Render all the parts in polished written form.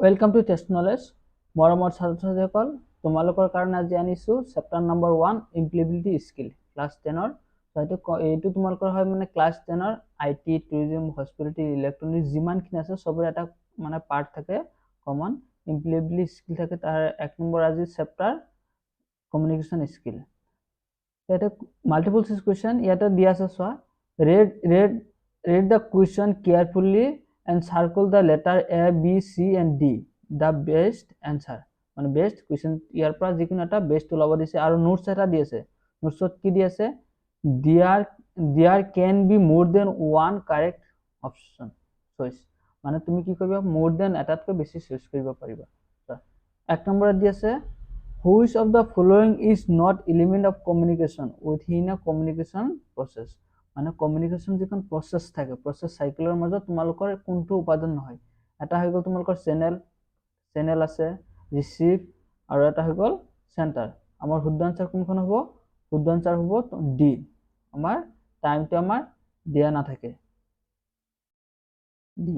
Welcome to Test Knowledge. মৰমৰ ছাত্ৰ-ছাত্ৰীসকল, তোমালোকৰ কাৰণে আজি আনিছো চেপ্টাৰ নম্বৰ 1 ইমপ্লয়েবিলিটি স্কিল ক্লাছ 10 ৰ এইটো তোমালোকৰ হয় মানে ক্লাছ 10 ৰ আইটি টুৰিজম হস্পিটেলিটি ইলেক্ট্ৰনিক যিমানখিনি আছে সবৰে এটা মানে পাৰ্ট থাকে কমন ইমপ্লয়েবিলিটি স্কিল থাকে তাৰ এক নম্বৰ আজি চেপ্টাৰ কমিউনিকেশ্যন স্কিল ইয়াতে মাল্টিপল চইচ কোৱেশ্চন ইয়াতে দিয়া আছে চোৱা read the question carefully and circle the letter A, B, C and D. The best answer. মানে বেস্ট কুৱেশ্যন ইয়াৰ পৰা যিকোনো এটা বেস্ট ওলাব দিছে আৰু নোটছ এটা দি আছে নোটছত কি দি আছে দেয়াৰ কেন বি মোৰ then one correct option choice মানে তুমি কি কৰিবা মোৰ দেন এটাতকৈ বেছি চইচ কৰিব পাৰিবা এক নম্বৰত দি আছে which of the following is not element of communication within a communication process মানে কমিউনিকেশ্যন যিখন প্ৰসেস থাকে প্ৰসেস সাইকেলৰ মাজত তোমালোকৰ কোনটো উপাদান নহয় এটা হৈ গ'ল তোমালোকৰ চেনেল আছে ৰিসিভ আৰু এটা হৈ গ'ল সেন্টাৰ আমাৰ শুদ্ধ আনসাৰ কোনখন হ'ব শুদ্ধ আনসাৰ হ'ব ডি আমাৰ টাইমটো আমাৰ দিয়া নাথাকে ডি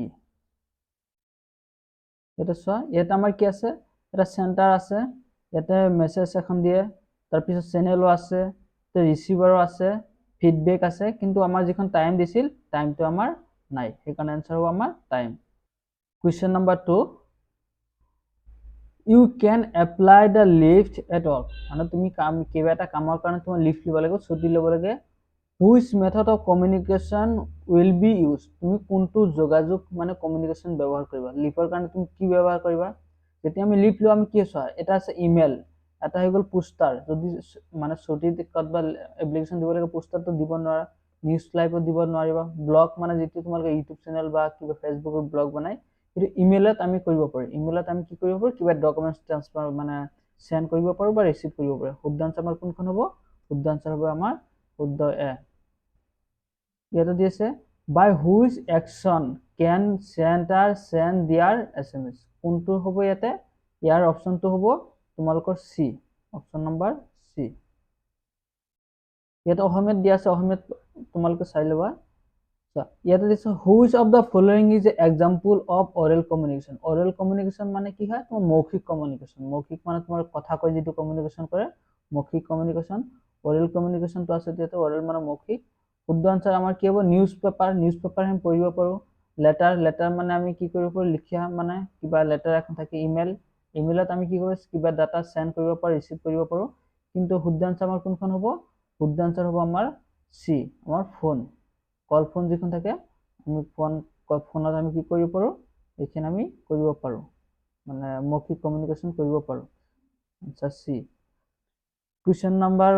এটা চোৱা ইয়াত আমাৰ কি আছে এটা সেন্টাৰ আছে ইয়াতে মেসেজ এখন দিয়ে তাৰ পিছত চেনেলও আছে তে ৰিসিভাৰও আছে ফিডবেক আছে কিন্তু আমাৰ যিখন টাইম দিছিল টাইমটো আমাৰ নাই সেইকাৰণে আনসাৰ হ'ব আমাৰ time question number 2 you can apply the lift at all মানে তুমি কিবা এটা কামৰ কাৰণে তুমি লিফট ল'ব লাগিব ছুটি ল'ব লাগে which method of communication will be use তুমি কোনটো যোগাযোগ মানে কমিউনিকেশ্যন ব্যৱহাৰ কৰিবা লিফৰ কাৰণে তুমি কি ব্যৱহাৰ কৰিবা যেতিয়া আমি লিফট লওঁ আমি কি চোৱা এটা আছে ইমেইল এটা হৈ গ'ল পোষ্টাৰ যদি মানে ছুটি বা এপ্লিকেশ্যন দিব লাগে পোষ্টাৰটো দিব নোৱাৰা নিউজ লাইভত দিব নোৱাৰিবা ব্লগ মানে যেটো তোমালোকে ইউটিউব চেনেল বা কিবা ফেসবুকত ব্লগ বনাই কিন্তু ইমেইলত আমি কৰিব পাৰো ইমেইলত আমি কি কৰিব পাৰো কিবা ডকুমেন্টস ট্ৰান্সফাৰ মানে সেন্ড কৰিব পাৰো বা ৰিসিভ কৰিব পাৰো শুদ্ধ আনসাৰ আমাৰ কোনখন হ'ব শুদ্ধ আনসাৰ হ'ব আমাৰ শুদ্ধ এ ইয়াতে দি আছে by which action can sender send their SMS কোনটো হ'ব ইয়াতে ইয়াৰ অপশনটো হ'ব তোমালোকৰ সি অপশন নম্বৰ সি ইয়াতে অসমীয়াত দিয়া আছে অসমীয়াত তোমালোকে চাই লবা ইয়াতে দিছে which of the following is example of oral communication মানে কি হয় তোমাৰ মৌখিক কমিউনিকেশ্যন মৌখিক মানে তোমাৰ কথা কৈ যেটো কমিউনিকেশ্যন কৰে মৌখিক কমিউনিকেশ্যন অৰেল কমিউনিকেশ্যনটো আছে ইয়াতে অৰেল মানে মৌখিক শুদ্ধ আনসাৰ আমাৰ কি হ'ব নিউজ পেপাৰ আমি পঢ়িব পাৰো লেটাৰ মানে আমি কি কৰিব পাৰো লিখিয়া মানে কিবা লেটাৰ এখন থাকে ইমেইলত আমি কি কৰিব কিবা ডাটা সেন্ড কৰিব পাৰো ৰিসিভ কৰিব পাৰো কিন্তু শুদ্ধ আনসাৰ আমাৰ কোনখন হ'ব শুদ্ধ আনসাৰ হ'ব আমাৰ সি আমাৰ ফোন কল ফোন যিখন থাকে আমি ফোনত আমি কি কৰিব পাৰো এইখন আমি কৰিব পাৰো মানে মৌখিক কমিউনিকেশ্যন কৰিব পাৰো আনসাৰ সি কোৱেশ্চন নম্বৰ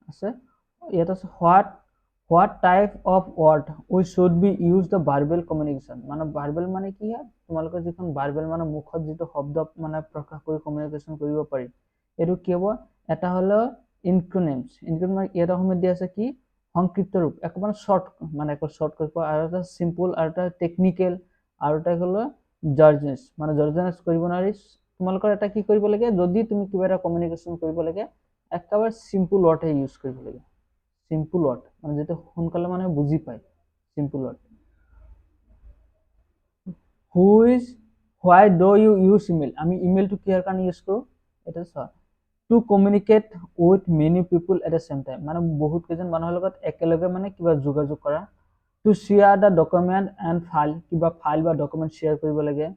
আছে ইয়াত আছে what type of word we should be use the verbal communication মানে verbal মানে কি হয় তোমালোকৰ যিখন verbal মানে মুখত যেটো শব্দ মানে প্ৰকাশ কৰি কমিউনিকেশ্যন কৰিব পাৰি এটো কি হ'ব এটা হলো ইনক্ৰোনিমছ ইয়াত অসমত দিয়া আছে কি সংক্ষিপ্ত ৰূপ একবাৰ শৰ্ট মানে একবাৰ শৰ্ট কৰিব আৰু এটা সিম্পল আৰু এটা টেকনিক্যাল আৰু এটা হলো জৰ্জনেস মানে জৰ্জনেস কৰিব নোৱাৰি তোমালোকৰ এটা কি কৰিব লাগে যদি তুমি কিবা এটা কমিউনিকেশ্যন কৰিব লাগে একবাৰ সিম্পল ওয়াৰ্ড ইউজ কৰিব লাগে সিম্পল ওয়ার্ড মানে যেটা সোনকালে মানে বুজি পায় simple word why do you use email আমি ইমেইলটো কিহৰ কাৰণে ইউজ কৰো এটা চোৱা to communicate with many people at the same time মানে বহুত কেজন মানুহৰ লগত একেলগে মানে কিবা যোগাযোগ কৰা to share the document and file কিবা ফাইল বা ডকুমেন্ট শেয়াৰ কৰিব লাগে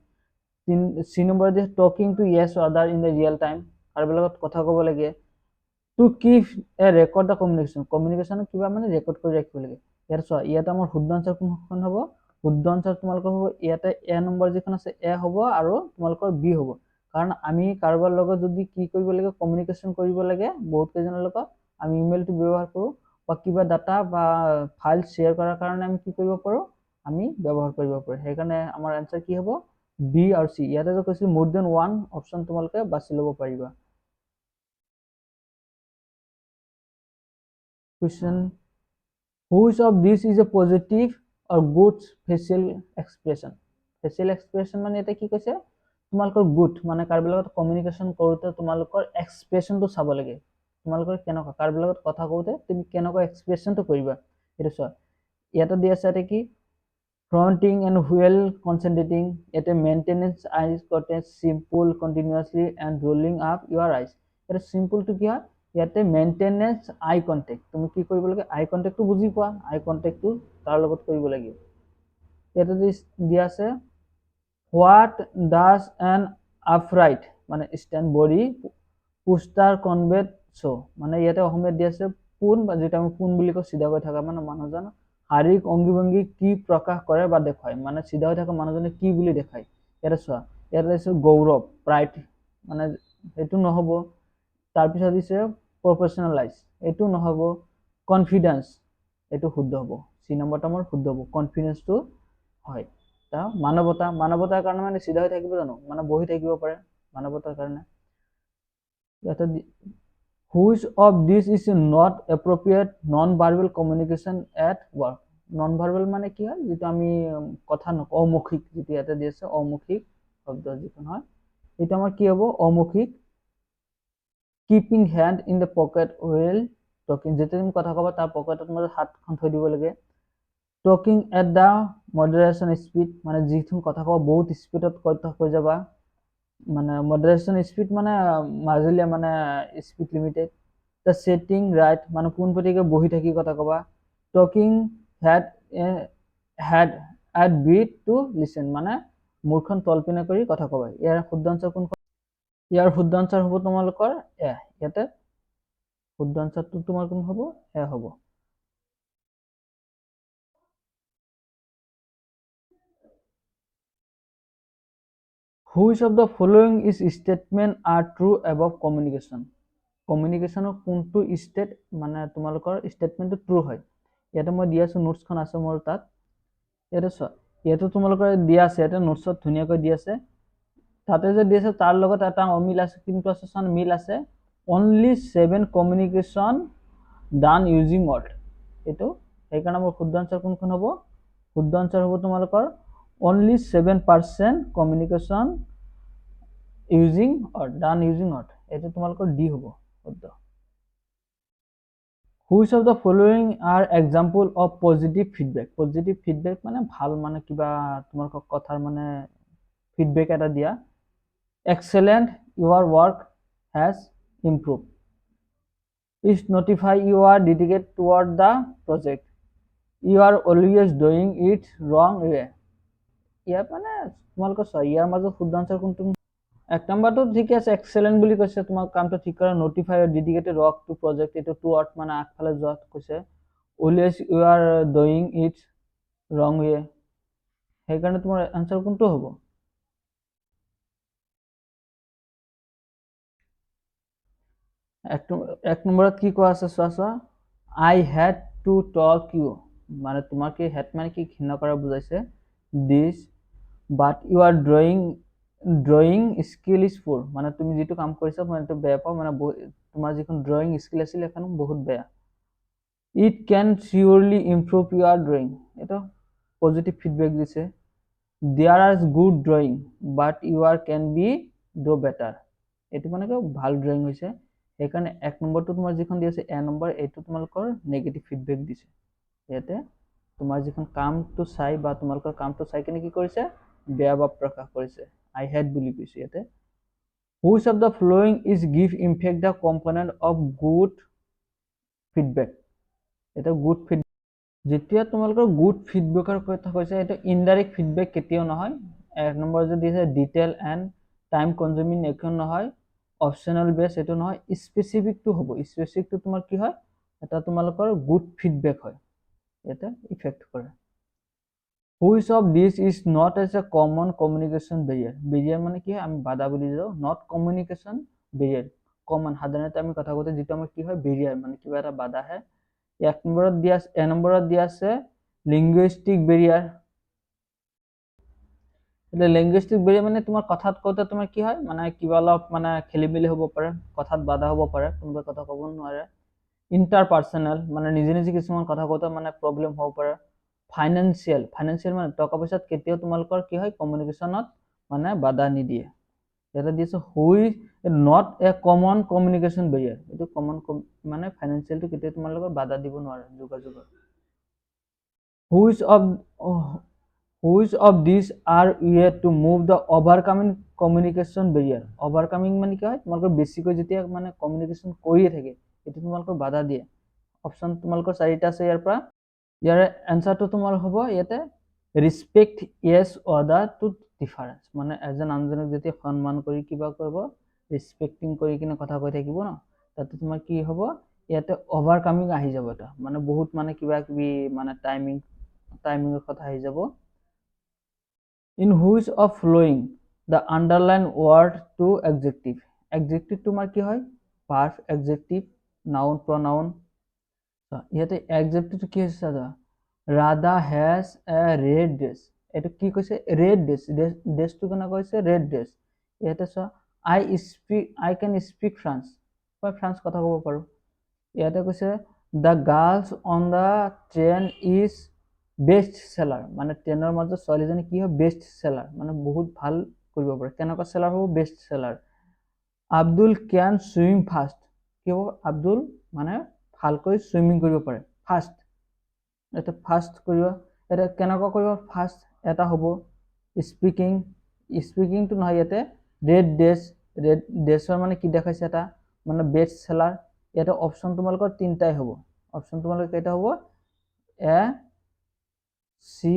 সি নম্বৰ যে talking to yes or other in the real time কাৰোবাৰ লগত কথা ক'ব লাগে to keep a record the communication কিবা মানে ৰেকৰ্ড কৰি ৰাখিব লাগে ইয়াত চোৱা ইয়াত আমাৰ শুদ্ধ আনসাৰ কোনখন হ'ব শুদ্ধ আনসাৰ তোমালোকৰ হ'ব ইয়াতে এ নম্বৰ যিখন আছে এ হ'ব আৰু তোমালোকৰ বি হ'ব কাৰণ আমি কাৰোবাৰ লগত যদি কি কৰিব লাগে কমিউনিকেশ্যন কৰিব লাগে বহুত কেজনৰ লগত আমি ইমেইলটো ব্যৱহাৰ কৰো বা কিবা ডাটা বা ফাইল শেয়াৰ কৰাৰ কাৰণে আমি কি কৰিব পাৰো আমি ব্যৱহাৰ কৰিব পাৰো সেইকাৰণে আমাৰ আনসাৰ কি হ'ব বি আৰু সি ইয়াতে যে কৈছিল মোৰ দেন ওৱান অপচন তোমালোকে বাছি ল'ব পাৰিবা question which of this is a positive or good facial expression মানে এটা কি কৈছে তোমালোকৰ গুড মানে কাৰোবাৰ লগত কমিউনিকেশ্যন কৰোতে তোমালোকৰ এক্সপ্ৰেছনটো চাব লাগে তোমালোকৰ কেনেকুৱা কাৰোবাৰ লগত কথা কওঁতে তুমি কেনেকুৱা এক্সপ্ৰেছনটো কৰিবা এটা চোৱা ইয়াতে দি আছে কি fronting and wheel concentrating at a maintenance eyes contact simple continuously and rolling up your eyes এটা simple to কি হয় ইয়াতে maintenance eye contact তুমি কি কৰিব লাগে eye contact টো বুজি পোৱা eye contact টো তাৰ লগত কৰিব লাগিব ইয়াতে দিয়া আছে what does an upright মানে stand body posture convey so মানে ইয়াতে অসমীয়াত দিয়া আছে পোন বা যেটা আমি পোন বুলি কওঁ সিধা হৈ থকা মানে মানুহজন শাৰীৰিক অঙ্গি ভঙ্গি কি প্ৰকাশ কৰে বা দেখায় মানে সিধা হৈ থকা মানুহজনে কি বুলি দেখায় এটা চোৱা ইয়াতে আছে গৌৰৱ প্ৰাইড মানে এটো নহব তাৰ পিছত দিছে প্ৰফেশনালাইজ এটো নহব কনফিডেন্স এটো শুদ্ধ হ'ব সি নম্বৰটা মোৰ শুদ্ধ হ'ব কনফিডেন্স টো হয় তা মানৱতাৰ কাৰণে মানে সিধা হৈ থাকিব জানো মানে বহি থাকিব পাৰে মানৱতাৰ কাৰণে ইয়াতে which of this is not appropriate non-verbal communication at work non-verbal মানে কি হয় যেটা আমি কথা নকওঁ অমৌখিক যেটা ইয়াতে দি আছে অমৌখিক শব্দ যিখন হয় এটা আমাৰ কি হ'ব অমৌখিক keeping hand in the pocket while talking যেটা তুমি কথা কবা তাৰ পকেটত মানে হাতখন থৈ দিব লাগে talking at the moderation speed মানে যিখন কথা কবা বহুত স্পিডত কথা কৈ যাবা মানে মডারেশন স্পিড মানে মাজুলিয়া মানে speed limited the setting right মানে পোনপটীয়াকৈ বহি থাকি কথা কবা talking had at beat to listen মানে মুখখন তলপিনে কৰি কথা কবা ইয়াৰ শুদ্ধ আনসাৰ কোনখন ইয়াৰ শুদ্ধ আনসাৰ হ'ব তোমালোকৰ এ ইয়াতে শুদ্ধ আনসাৰটো তোমাৰ কোন হ'ব এ হ'ব which of the following is statement are true about communication কমিউনিকেশনৰ কোনটো স্টেট মানে তোমালোকৰ স্টেটমেন্টটো ট্ৰু হয় ইয়াতে মই দিয়া আছে নোটছখন আছে মোৰ তাত ইয়াতে চোৱা ইয়াতে তোমালোকৰ দিয়া আছে ইয়াতে নোটছত ধুনীয়াকৈ দিয়া আছে তাতে যে দিয়া আছে তাৰ লগত এটা অমিল আছে কিন্তু আছে সন মিল আছে only 7 communication done using what এটো সেইকাৰণে মোৰ শুদ্ধ আনসাৰ কোনখন হ'ব শুদ্ধ আনসাৰ হ'ব তোমালোকৰ only 7% communication using or done using what এটো তোমালোকৰ ডি হ'ব শুদ্ধ which of the following are example of positive feedback মানে ভাল মানে কিবা তোমালোকৰ কথাৰ মানে feedback এটা দিয়া excellent your work has improved is notify you are dedicated toward the project you are always doing it wrong way ইয়াৰ মানে তোমালোকৰ চোৱা ইয়াৰ মাজত শুদ্ধ আনসাৰ কোনটো এক নম্বৰটো ঠিক আছে এক্সেলেন্ট বুলি কৈছে তোমাক কামটো ঠিক কৰা notify dedicated work to project এটো টু আউট মানে আগফালে যোৱাত কৈছে always you are doing it wrong way সেইকাৰণে তোমাৰ আনসাৰ কোনটো হ'ব এক নম্বৰত কি কোৱা আছে চোৱা I had to talk you মানে তোমাকে হ্যাড মানে কি ঘৃণা কৰা বুজাইছে this but you are drawing skill is poor মানে তুমি যেটো কাম কৰিছা মানে তো বেয়া পাও মানে তোমাৰ যিখন ড্ৰয়িং স্কিল আছিল এখন বহুত বেয়া it can surely improve your drawing এটা পজিটিভ ফিডবেক দিছে there are good drawing but your can be do better এটো মানে ভাল ড্ৰয়িং হৈছে সেইকাৰণে এক নম্বৰটো তোমাৰ যিখন দি আছে এ নম্বৰ এইটো তোমালোকৰ নেগেটিভ ফিডবেক দিছে ইয়াতে তোমাৰ যিখন কামটো চাই বা তোমালোকৰ কামটো চাই কিনে কি কৰিছে বেয়া ভাৱ প্ৰকাশ কৰিছে আই হ্যাড বুলি কৈছে ইয়াতে which of the following is give impact the component of good feedback এটা গুড ফিডবেক যেতিয়া তোমালোকৰ গুড ফিডবেকৰ কথা কৈছে এটা ইনডাইৰেক্ট ফিডবেক কেতিয়াও নহয় এক নম্বৰ যে দিছে ডিটেইল এন্ড টাইম কনজিউমিং এখন নহয় অপশনাল বেস এটো নহয় স্পেসিফিক টু হ'ব স্পেসিফিক টু তোমাৰ কি হয় এটা তোমালোকৰ গুড ফিডবেক হয় এটা ইফেক্ট কৰে which of this is not as a common communication barrier মানে কি হয় আমি বাধা বুলি যাও not communication barrier কমন সাধাৰণতে আমি কথা কওঁতে যেটো আমাৰ কি হয় barrier মানে কিবা এটা বাধা হয় এক নম্বৰত দিয়া আছে এ নম্বৰত দিয়া আছে লিঙ্গুইস্টিক barrier এটা লিঙ্গুইস্টিক barrier মানে তোমাৰ কথাত কওঁতে তোমাৰ কি হয় মানে কিবা অলপ মানে খেলিমেলি হ'ব পাৰে কথাত বাধা হ'ব পাৰে কোনোবা কথা ক'ব নোৱাৰে ইন্টাৰপাৰ্সনাল মানে নিজে নিজে কিছুমান কথা কওঁতে মানে প্ৰবলেম হ'ব পাৰে ফাইনান্সিয়াল মানে টকা পইচাত কেতিয়াও তোমালোকৰ কি হয় কমিউনিকেশনত মানে বাধা নিদিয়ে এটা দিছে হুই not a common communication Barrier এটো কমন মানে ফাইনান্সিয়ালটো কেতিয়াও তোমালোকৰ বাধা দিব নোৱাৰে যোগাযোগত which of which of this are ইয়ে to move the overcoming communication barrier. Overcoming মানে কি হয়, তোমালোকৰ বেছিকৈ যেতিয়া মানে কমিউনিকেশ্যন কৰিয়ে থাকে এইটো তোমালোকৰ বাধা দিয়ে। অপশ্যন তোমালোকৰ চাৰিটা আছে ইয়াৰ পৰা। ইয়াৰে এনচাৰটো তোমাৰ হ'ব ইয়াতে ৰেচপেক্ট য়েছ অৰ্ডাৰ টু ডিফাৰেঞ্চ, মানে এজন আনজনক যেতিয়া সন্মান কৰি কিবা কৰিব, ৰেচপেক্টিং কৰি কিনে কথা কৈ থাকিব ন, তাতে তোমাৰ কি হ'ব ইয়াতে অভাৰকামিং আহি যাব, এটা মানে বহুত মানে কিবা কিবি মানে টাইমিঙৰ কথা আহি যাব। In which of following the underline word to adjective. Adjective তোমাৰ কি হয়, ভাৰ্ব, এডজেক্টিভ, নাউন, প্ৰনাউন। ইয়াতে এডজেক্টিভটো কি হৈছে চোৱা, Radha has a red dress, এইটো কি কৈছে ৰেড ড্ৰেছ, ড্ৰেছটো কেনেকুৱা হৈছে ৰেড ড্ৰেছ। ইয়াতে চোৱা আই কেন স্পিক ফ্ৰান্স, মই ফ্ৰান্স কথা ক'ব পাৰোঁ। ইয়াতে কৈছে the girls on the train is best seller, মানে ট্ৰেইনৰ মাজত ছোৱালীজনী কি হয় বেষ্ট চেলাৰ, মানে বহুত ভাল কৰিব পাৰে, কেনেকুৱা চেলাৰ হ'ব বেষ্ট চেলাৰ। আব্দুল কেন চুইম ফাষ্ট, কি হ'ব আব্দুল মানে ভালকৈ চুইমিং কৰিব পাৰে, ফাষ্ট, এটা ফাষ্ট কৰিব, এটা কেনেকুৱা কৰিব ফাষ্ট, এটা হ'ব স্পিকিং, স্পিকিংটো নহয় ইয়াতে ৰেড ড্ৰেছৰ মানে কি দেখাইছে এটা মানে বেষ্ট চেলাৰ। ইয়াতে অপশ্যন তোমালোকৰ তিনিটাই হ'ব, অপশ্যন তোমালোকৰ কেইটা হ'ব এ, চি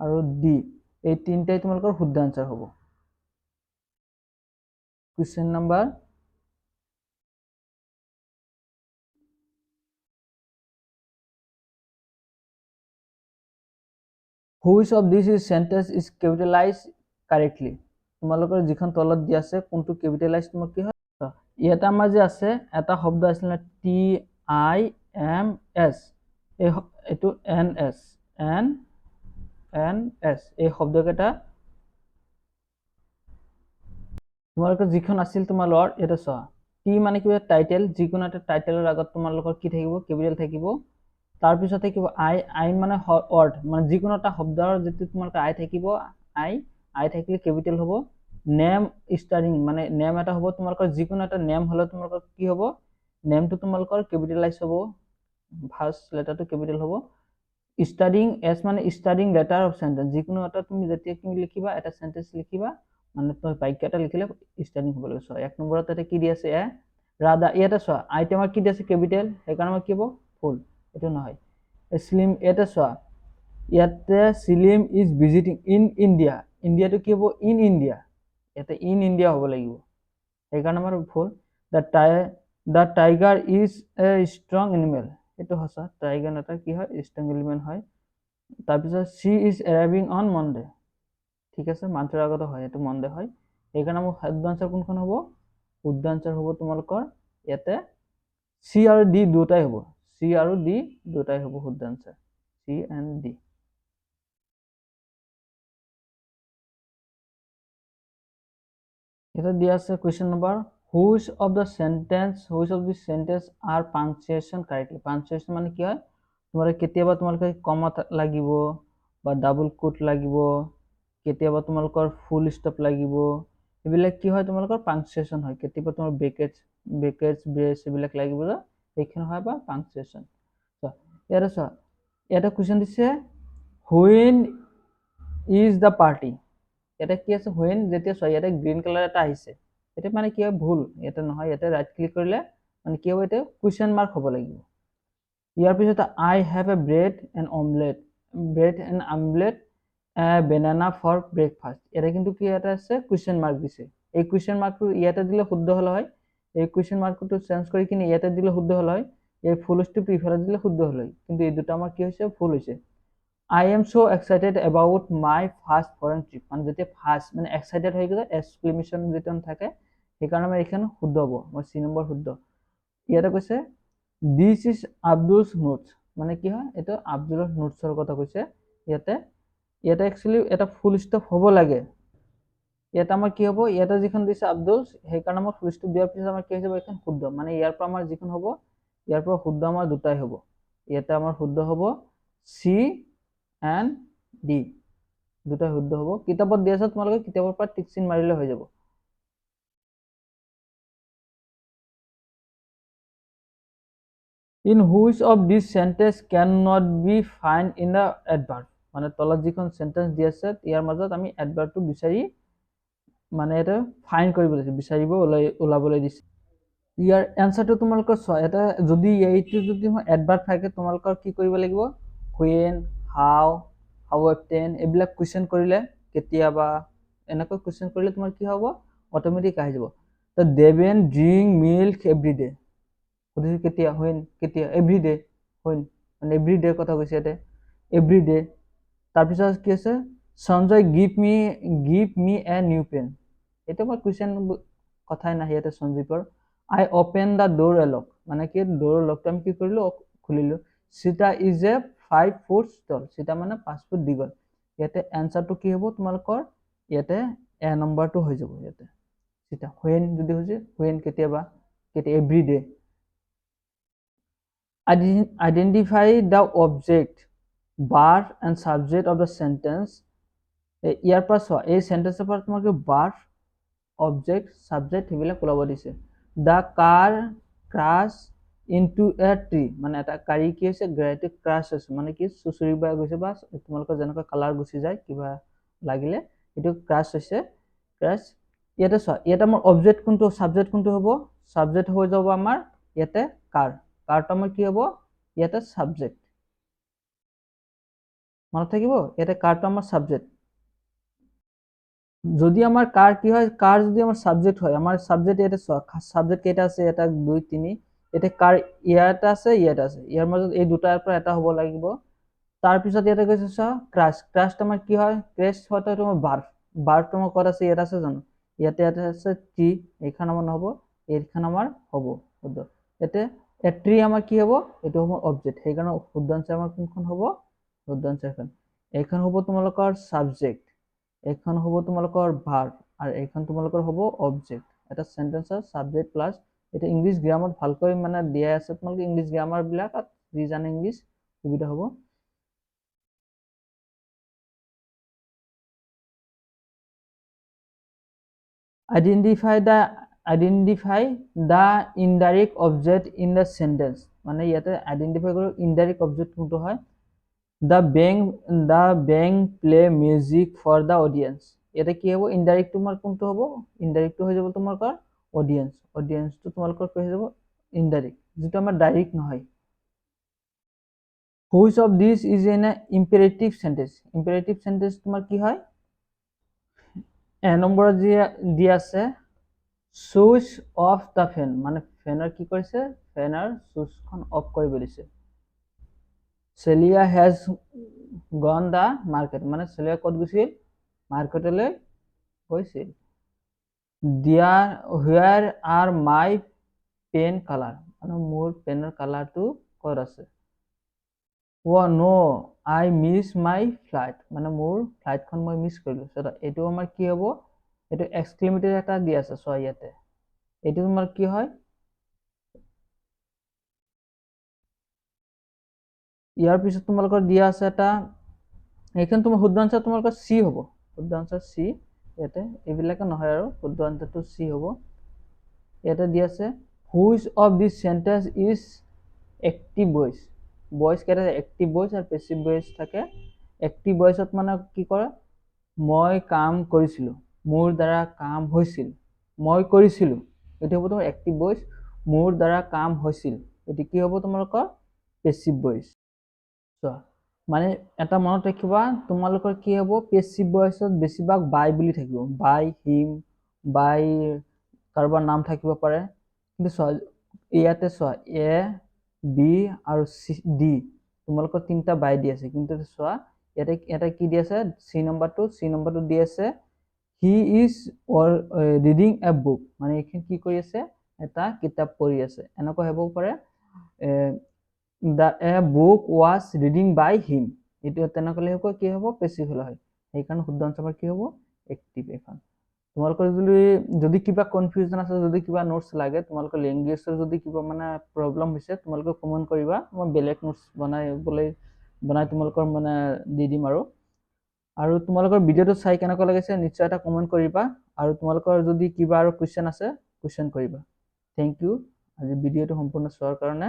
আৰু ডি, এই তিনিটাই তোমালোকৰ শুদ্ধ আনচাৰ হ'ব। Question number which of this is sentence is capitalise correctly. তোমালোকৰ যিখন তলত দিয়া আছে কোনটো কেপিটেলাইজ তোমাৰ কি হয়, ইয়াতে আমাৰ যে আছে এটা শব্দ আছিলে TIMS, এইটো NS, এই শব্দকেইটা তোমালোকৰ যিখন আছিল তোমালোকৰ এটা চোৱা, টি মানে কিবা টাইটেল, যিকোনো এটা টাইটেলৰ আগত তোমালোকৰ কি থাকিব কেপিটেল থাকিব, তাৰপিছত থাকিব আই মানে ৱৰ্ড, মানে যিকোনো এটা শব্দৰ যিটো তোমালোকৰ আই থাকিব, আই থাকিলে কেপিটেল হ'ব। নেম ষ্টাৰিং মানে নেম এটা হ'ব তোমালোকৰ, যিকোনো এটা নেম হ'লে তোমালোকৰ কি হ'ব নেমটো তোমালোকৰ কেপিটেলাইজ হ'ব, ফাৰ্ষ্ট লেটাৰটো কেপিটেল হ'ব। ষ্টাৰ্টিং এছ মানে ষ্টাৰ্টিং লেটাৰ অফ চেণ্টেন্স, যিকোনো এটা তুমি যেতিয়া তুমি লিখিবা এটা চেণ্টেন্স লিখিবা মানে তুমি বাক্য এটা লিখিলে ষ্টাৰ্টিং হ'ব লাগিব। চোৱা এক নম্বৰত তাতে কি দি আছে এ ৰাধা, ইয়াতে চোৱা আইটো আমাৰ কি দি আছে কেপিটেল, সেইকাৰণে আমাৰ কি হ'ব ফুল, এইটো নহয়। স্লিম, ইয়াতে চোৱা ইয়াতে Salim is visiting in India, ইণ্ডিয়াটো কি হ'ব ইন ইণ্ডিয়া, ইয়াতে ইন ইণ্ডিয়া হ'ব লাগিব, সেইকাৰণে আমাৰ full. The tiger is a strong animal, এইটো সঁচা, টাইগাৰ এটা কি হয় ষ্ট্ৰং এলিমেণ্ট হয়। তাৰপিছত C is arriving on Monday, ঠিক আছে মান্থৰ আগতে হয়, এইটো মনডে হয়, সেইকাৰণে মোৰ শুদ্ধ আনচাৰ কোনখন হ'ব, শুদ্ধ আনচাৰ হ'ব তোমালোকৰ ইয়াতে চি আৰু ডি দুটাই হ'ব, চি আৰু ডি দুটাই হ'ব শুদ্ধ আনচাৰ, চি এণ্ড ডি। এটা দিয়া আছে question number which of the sentence are punctuation correctly. Punctuation মানে কি হয়, তোমালোকে কেতিয়াবা তোমালোকে কমা লাগিব বা ডাবল কোট লাগিব, কেতিয়াবা তোমালোকৰ ফুল ষ্টপ লাগিব, এইবিলাক কি হয় তোমালোকৰ পাংচুৱেশ্যন হয়। কেতিয়াবা তোমাৰ ব্ৰেকেটছ ব্ৰেচ এইবিলাক লাগিব যে সেইখিনি হয় বা পাংচুৱেশ্যন। ইয়াতে চোৱা ইয়াতে কুৱেশ্যন দিছে হুৱেন ইজ দ্য পাৰ্টি, ইয়াতে কি আছে হুৱেন, যেতিয়া চোৱা ইয়াতে গ্ৰীণ কালাৰ এটা আহিছে, এটা মানে কি হয় ভুল, ইয়াতে নহয়, ইয়াতে ৰাইট ক্লিক কৰিলে মানে কি হ'ব এতিয়া কুৱেশ্যন মাৰ্ক হ'ব লাগিব। ইয়াৰ পিছত I have a bread and omelette banana for breakfast, ইয়াতে কিন্তু কি এটা আছে কুৱেশ্যন মাৰ্ক দিছে, এই কুৱেশ্যন মাৰ্কটো ইয়াতে দিলে শুদ্ধ হ'ল হয়, এই কুৱেশ্যন মাৰ্কটো চেঞ্জ কৰি কিনে ইয়াতে দিলে শুদ্ধ হ'ল হয়, এই ফুল ষ্টপ ইফালে দিলে শুদ্ধ হ'ল হয়, কিন্তু এই দুটা আমাৰ কি হৈছে ভুল হৈছে। I am so excited about my first foreign trip, মানে যেতিয়া ফাৰ্ষ্ট মানে এক্সাইটেড হৈ গ'লে এক্সক্লেমেশ্যন যেতিয়া থাকে সেইকাৰণে আমাৰ এইখন শুদ্ধ হ'ব, মোৰ চি নম্বৰ শুদ্ধ। ইয়াতে কৈছে দিছ ইজ আব্দুলছ নোটছ, মানে কি হয় এইটো আব্দুলৰ নোটছৰ কথা কৈছে, ইয়াতে একচুৱেলি এটা ফুল ষ্টপ হ'ব লাগে, ইয়াতে আমাৰ কি হ'ব ইয়াতে যিখন দিছে আব্দুল সেইকাৰণে আমাৰ ফুল ষ্টপ দিয়াৰ পিছত আমাৰ কি হৈ যাব এইখন শুদ্ধ, মানে ইয়াৰ পৰা আমাৰ যিখন হ'ব ইয়াৰ পৰা শুদ্ধ আমাৰ দুটাই হ'ব, ইয়াতে আমাৰ শুদ্ধ হ'ব চি এণ্ড ডি, দুটাই শুদ্ধ হ'ব। কিতাপত দিয়া আছে তোমালোকে কিতাপৰ পৰা টিক চিন মাৰিলে হৈ যাব। In which of this sentence can not be find in the adverb, মানে তলত যিখন সেন্টেন্স দি আছে ইয়াৰ মাজত আমি এডভাৰ্বটো বিচাৰি মানে এটা ফাইন্ড কৰিব দিছে, বিচাৰিব ওলাবলৈ দিছে। ইয়াৰ এনসাৰটো তোমালোকৰ চোৱা, এটা যদি এইটো যদি এডভাৰ্ব থাকে তোমালোকৰ কি কৰিব লাগিব, when, how, how often এইবিলাক কুৱেশ্যন কৰিলে, কেতিয়াবা এনেকৈ কুৱেশ্যন কৰিলে তোমাৰ কি হ'ব, অট'মেটিক আহি যাব। তো Deben drink milk every day, সুধিছে কেতিয়া, when, কেতিয়া, এভৰি ডে, when মানে এভৰি ডে কথা কৈছে ইয়াতে, এভৰি ডে। তাৰপিছত কি আছে, Sanjay give me a new pen, এইটো মই কুৱেশ্যন কথাই নাহে ইয়াতে সঞ্জীৱৰ। I open the door a lock, মানে কি ডোৰ লকটো আমি কি কৰিলো, খুলিলো। Sita is a 5 foot tall, Sita মানে 5 ফুট দীঘল। ইয়াতে এনসাৰটো কি হ'ব তোমালোকৰ, ইয়াতে এ নম্বৰটো হৈ যাব ইয়াতে। সীতা when যদি হৈছে, when কেতিয়াবা, কেতিয়া, every day. Identify the object, verb and subject of the sentence। ইয়াৰ পৰা চোৱা, এই সেন্টেন্সৰ পৰা তোমালোকে verb, object, subject সেইবিলাক ওলাব দিছে। The car crash into a tree, মানে এটা গাড়ী কি হৈছে, গাড়ীটো ক্ৰাছ হৈছে, মানে কি চুচুৰি বাই গৈছে, বা তোমালোকৰ যেনেকৈ কালাৰ গুচি যায় কিবা লাগিলে, এইটো ক্ৰাছ হৈছে, ক্ৰাছ। ইয়াতে চোৱা, ইয়াতে আমাৰ অবজেক্ট কোনটো, সাবজেক্ট কোনটো হ'ব, সাবজেক্ট হৈ যাব আমাৰ ইয়াতে কাৰ, কাৰটো আমাৰ কি হ'ব ইয়াতে সাবজেক্ট, মনত থাকিব, ইয়াতে কাৰটো আমাৰ সাবজেক্ট। যদি আমাৰ কাৰ কি হয়, কাৰ যদি আমাৰ সাবজেক্ট হয়, আমাৰ সাবজেক্ট ইয়াতে চোৱা, সাবজেক্ট কেইটা আছে, এটা 2 3, ইয়াতে কাৰ ইয়াতে আছে, ইয়াতে আছে, ইয়াৰ মাজত এই দুটাৰ পৰা এটা হ'ব লাগিব। তাৰপিছত ইয়াতে কৈছে চোৱা, ক্ৰাছ, ক্ৰাছটো আমাৰ কি হয়, ক্ৰেছ হয়তো তোমাৰ ভাৰ্ব, ভাৰ্বটো আমাৰ ক'ত আছে, ইয়াত আছে জানো, ইয়াতে আছে ট্ৰি, এইখন আমাৰ নহ'ব, এইখন আমাৰ হ'ব শুদ্ধ। ইয়াতে এ ট্ৰি আমাৰ কি হ'ব, এইটো হ'ব অবজেক্ট, সেইকাৰণে শুদ্ধ আনসাৰ আমাৰ কোনখন হ'ব, শুদ্ধ আনসাৰ এখন। এইখন হ'ব তোমালোকৰ সাবজেক্ট, এইখন হ'ব তোমালোকৰ ভাৰ্ব, আৰু এইখন তোমালোকৰ হ'ব অবজেক্ট। এটা সেন্টেন্সৰ সাবজেক্ট প্লাস, এটা ইংলিছ গ্ৰামাৰত ভালকৈ মানে দিয়া আছে, তোমালোকে ইংলিছ গ্ৰামাৰ বিলাকত যি জানে ইংলিছ সুবিধা হ'ব। Identify the indirect object in the sentence, মানে ইয়াতে আইডেন্টিফাই করো ইনডাইরেক্ট অবজেক্ট কোনটো হয়। the bank play music for the audience, এটা কি হ'ব, ইনডাইরেক্ট তোমাৰ কোনটো হ'ব, ইনডাইৰেক্ট হৈ যাব তোমালোকৰ অডিয়েন্স, অডিয়েন্সটো তোমালোকৰ কি হৈ যাব ইনডাইৰেক্ট, যেটো আমাৰ ডাইরেক্ট নহয়। which of this is in a imperative sentence, imperative sentence তোমাৰ কি হয়, এ নম্বৰত যি আছে, সুইচ অফ দ্য ফেন, মানে ফেনৰ কি কৰিছে, ফেনৰ সুইচখন অফ কৰিব দিছে। চেলিয়া হেজ গন দ্য মাৰ্কেট, মানে চেলিয়া ক'ত গৈছিল, মাৰ্কেটলৈ গৈছিল। Where R my pen colour, মানে মোৰ পেনৰ কালাৰটো ক'ত আছে। নো আই মিছ মাই ফ্লাইট, মানে মোৰ ফ্লাইটখন মই মিছ কৰিলোঁ। এইটো আমাৰ কি হ'ব, এইটো এক্সক্লেমেটিভ এটা দি আছে চোৱা ইয়াতে, এইটো তোমাৰ কি হয়, ইয়াৰ পিছত তোমালোকৰ দিয়া আছে এটা, এইখন তোমাৰ শুদ্ধ আনসাৰ তোমালোকৰ চি হ'ব, শুদ্ধ আনসাৰ চি, ইয়াতে এইবিলাকে নহয় আৰু শুদ্ধ আনসাৰটো চি হ'ব। ইয়াতে দি আছে, which of this sentence is active voice, voice কেইটা এক্টিভ ভইচ আৰু পেছিভ ভইচ থাকে। এক্টিভ ভইচত মানে কি কৰে, মই কাম কৰিছিলোঁ, মোৰ দ্বাৰা কাম হৈছিল, মই কৰিছিলোঁ, এইটো হ'ব তোমাৰ এক্টিভ ভইচ। মোৰ দ্বাৰা কাম হৈছিল, এইটো কি হ'ব তোমালোকৰ পেছিভ ভইচ। চোৱা, মানে এটা মনত ৰাখিবা, তোমালোকৰ কি হ'ব, পেছিভ ভইচত বেছিভাগ বাই বুলি থাকিব, বাই, হিম, বাই কাৰোবাৰ নাম থাকিব পাৰে। কিন্তু চোৱা ইয়াতে চোৱা, এ বি আৰু ডি তোমালোকৰ 3টা বাই দি আছে, কিন্তু চোৱা ইয়াতে এটা কি দি আছে, চি নম্বৰটো দি আছে, he is reading a book, মানে এইখিনি কি কৰি আছে, এটা কিতাপ পঢ়ি আছে, এনেকুৱা হ'ব পাৰে। A book was reading by him, এইটো তেনেকলে কি হ'ব, পেছিভ হ'লে হয়, সেইকাৰণে শুদ্ধ আনসাৰ কি হ'ব, এক্টিভ। এখন তোমালোকৰ যদি কিবা কনফিউজন আছে, যদি কিবা নোটছ লাগে, তোমালোকৰ লেংগুৱেজৰ যদি কিবা মানে প্ৰব্লেম হৈছে, তোমালোকে কমেন্ট কৰিবা, মই বেলেগ নোটছ বনাই তোমালোকৰ মানে দি দিম। আৰু তোমালোকৰ ভিডিঅ'টো চাই কেনেকুৱা লাগিছে নিশ্চয় এটা কমেন্ট কৰিবা, আৰু তোমালোকৰ যদি কিবা আৰু কুৱেশ্যন আছে কুৱেশ্যন কৰিবা। থেংক ইউ আজি ভিডিঅ'টো সম্পূৰ্ণ চোৱাৰ কাৰণে।